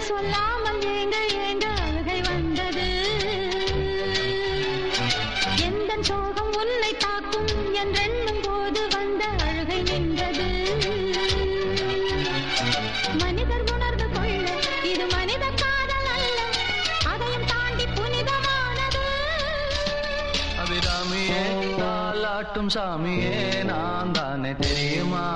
சொல்லாமல் ஏங்க ஏங்க அழுகை வந்தது. எந்த சோகம் உன்னை தாக்கும் என்றெண்ணும் போது வந்த அழுகை நின்றது. மனிதர் உணர்ந்து கொள்ள இது மனித காதல் அல்ல, அதையும் தாண்டி புனிதமானது. அபிராமியே தாலாட்டும் சாமியே நான் தானே தெரியுமா?